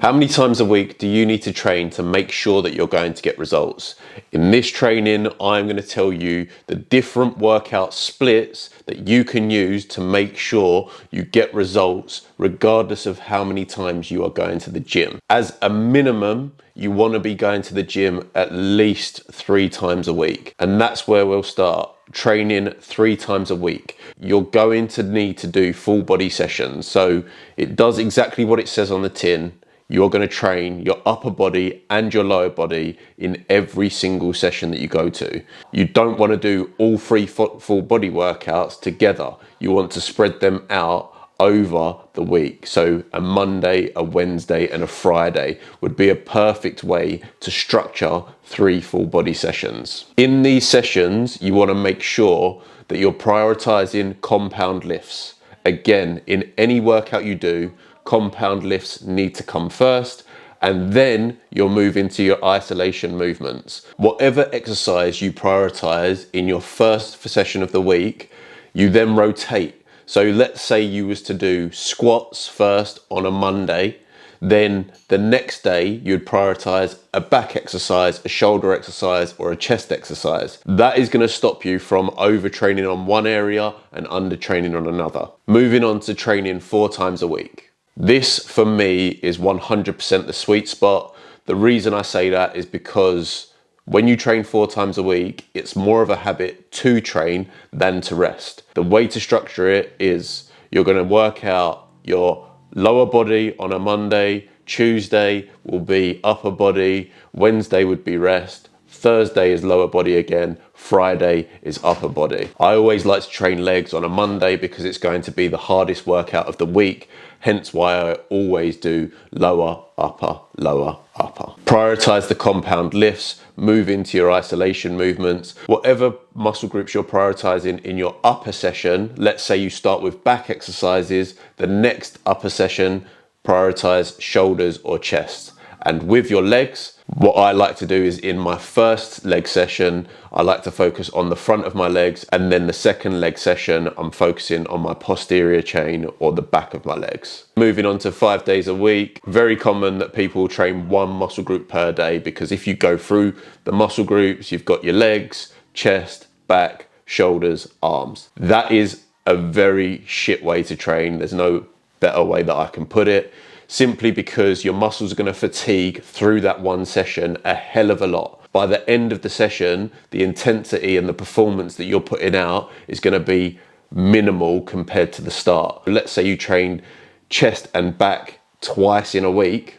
How many times a week do you need to train to make sure that you're going to get results? In this training, I'm going to tell you the different workout splits that you can use to make sure you get results regardless of how many times you are going to the gym. As a minimum, you want to be going to the gym at least 3 times a week. And that's where we'll start. Training 3 times a week. You're going to need to do full body sessions. So it does exactly what it says on the tin. You're going to train your upper body and your lower body in every single session that you go to. You don't want to do all 3 full body workouts together. You want to spread them out over the week. So a Monday, a Wednesday, and a Friday would be a perfect way to structure 3 full body sessions. In these sessions, you want to make sure that you're prioritizing compound lifts. Again, in any workout you do, compound lifts need to come first, and then you'll move into your isolation movements. Whatever exercise you prioritize in your first session of the week, you then rotate. So let's say you was to do squats first on a Monday, then the next day you'd prioritize a back exercise, a shoulder exercise, or a chest exercise. That is going to stop you from overtraining on one area and undertraining on another. Moving on to training 4 times a week. This for me is 100% the sweet spot. The reason I say that is because when you train 4 times a week, it's more of a habit to train than to rest. The way to structure it is you're going to work out your lower body on a Monday, Tuesday will be upper body, Wednesday would be rest, Thursday is lower body again, Friday is upper body. I always like to train legs on a Monday because it's going to be the hardest workout of the week, hence why I always do lower, upper, lower, upper. Prioritize the compound lifts, move into your isolation movements. Whatever muscle groups you're prioritizing in your upper session, let's say you start with back exercises, the next upper session, prioritize shoulders or chest. And with your legs, what I like to do is in my first leg session, I like to focus on the front of my legs, and then the second leg session, I'm focusing on my posterior chain or the back of my legs. Moving on to 5 days a week, very common that people train 1 muscle group per day, because if you go through the muscle groups, you've got your legs, chest, back, shoulders, arms. That is a very shit way to train. There's no better way that I can put it. Simply because your muscles are going to fatigue through that one session a hell of a lot. By the end of the session, the intensity and the performance that you're putting out is going to be minimal compared to the start. Let's say you train chest and back twice in a week.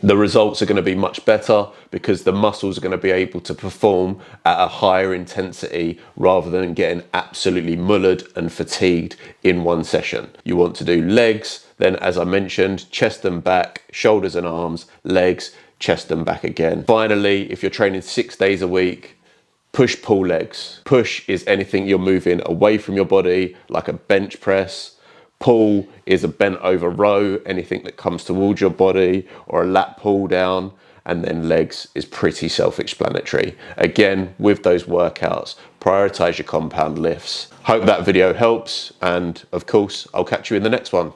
The results are going to be much better because the muscles are going to be able to perform at a higher intensity rather than getting absolutely mullered and fatigued in one session. You want to do legs, then as I mentioned, chest and back, shoulders and arms, legs, chest and back again. Finally, if you're training 6 days a week, push-pull legs. Push is anything you're moving away from your body, like a bench press. Pull is a bent over row, anything that comes towards your body, or a lat pull down. And then legs is pretty self-explanatory. Again, with those workouts, prioritize your compound lifts. Hope that video helps, and of course, I'll catch you in the next one.